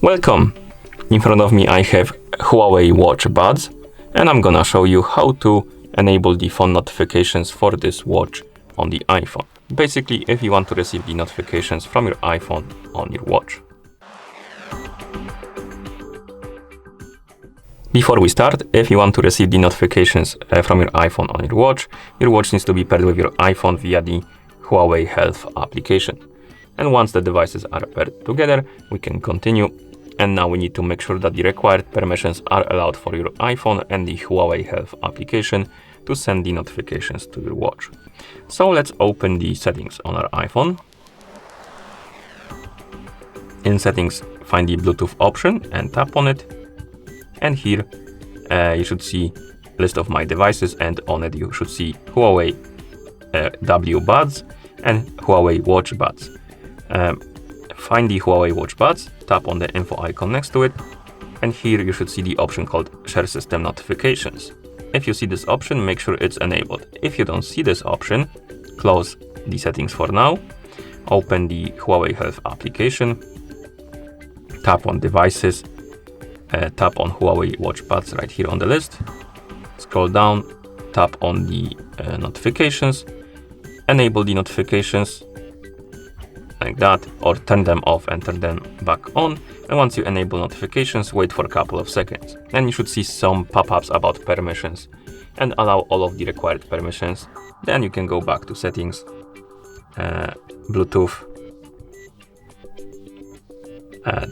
Welcome! In front of me I have HUAWEI Watch Buds, and I'm gonna show you how to enable the phone notifications for this watch on the iPhone. Basically, if you want to receive the notifications from your iPhone on your watch. Before we start, if you want to receive the notifications from your iPhone on your watch needs to be paired with your iPhone via the HUAWEI Health application. And once the devices are paired together, we can continue. And now we need to make sure that the required permissions are allowed for your iPhone and the HUAWEI Health application to send the notifications to your watch. So let's open the settings on our iPhone. In settings, find the Bluetooth option and tap on it. And here you should see list of my devices, and on it you should see HUAWEI W Buds and HUAWEI Watch Buds. Find the HUAWEI Watch Buds, tap on the info icon next to it, and here you should see the option called Share System Notifications. If you see this option, make sure it's enabled. If you don't see this option, close the settings for now, open the HUAWEI Health application, tap on Devices, tap on HUAWEI Watch Buds right here on the list, scroll down, tap on the notifications, enable the notifications, like that, or turn them off and turn them back on. And once you enable notifications, wait for a couple of seconds. And you should see some pop-ups about permissions and allow all of the required permissions. Then you can go back to settings, Bluetooth,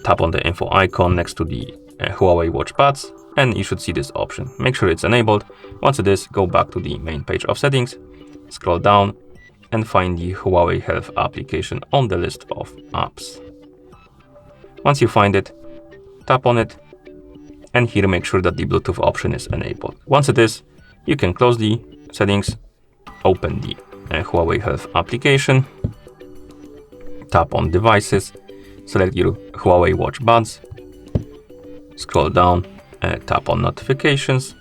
tap on the info icon next to the HUAWEI Watch Buds, and you should see this option. Make sure it's enabled. Once it is, go back to the main page of settings, scroll down, and find the HUAWEI Health application on the list of apps. Once you find it, tap on it, and here make sure that the Bluetooth option is enabled. Once it is, you can close the settings, open the HUAWEI Health application, tap on Devices, select your HUAWEI Watch Buds, scroll down, tap on Notifications,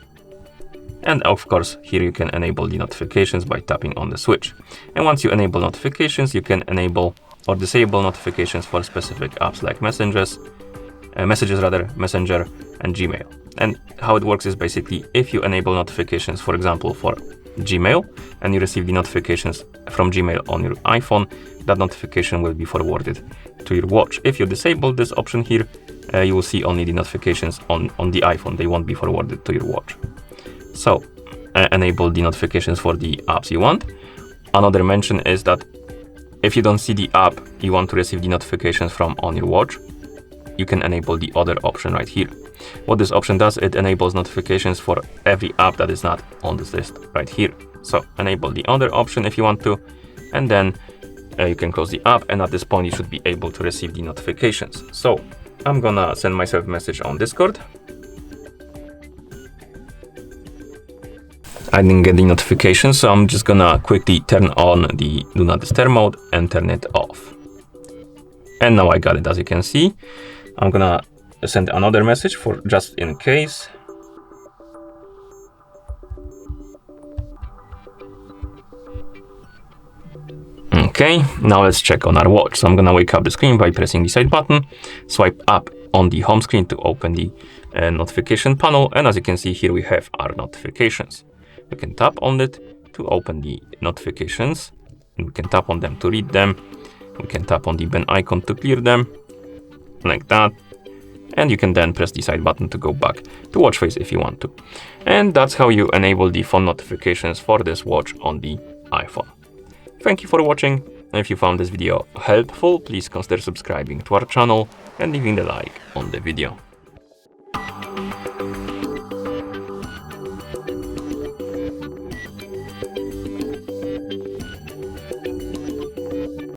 and of course, here you can enable the notifications by tapping on the switch. And once you enable notifications, you can enable or disable notifications for specific apps like Messenger, and Gmail. And how it works is basically, if you enable notifications, for example, for Gmail, and you receive the notifications from Gmail on your iPhone, that notification will be forwarded to your watch. If you disable this option here, you will see only the notifications on the iPhone. They won't be forwarded to your watch. So enable the notifications for the apps you want. Another mention is that if you don't see the app you want to receive the notifications from on your watch, you can enable the other option right here. What this option does, it enables notifications for every app that is not on this list right here. So enable the other option if you want to, and then you can close the app, and at this point you should be able to receive the notifications. So I'm gonna send myself a message on Discord. I didn't get the notification, so I'm just gonna quickly turn on the Do Not Disturb mode and turn it off. And now I got it, as you can see. I'm gonna send another message for just in case. Okay, now let's check on our watch. So I'm gonna wake up the screen by pressing the side button, swipe up on the home screen to open the notification panel, and as you can see here we have our notifications. We can tap on it to open the notifications, and we can tap on them to read them. We can tap on the pen icon to clear them, like that. And you can then press the side button to go back to watch face if you want to. And that's how you enable the phone notifications for this watch on the iPhone. Thank you for watching. If you found this video helpful, please consider subscribing to our channel and leaving a like on the video.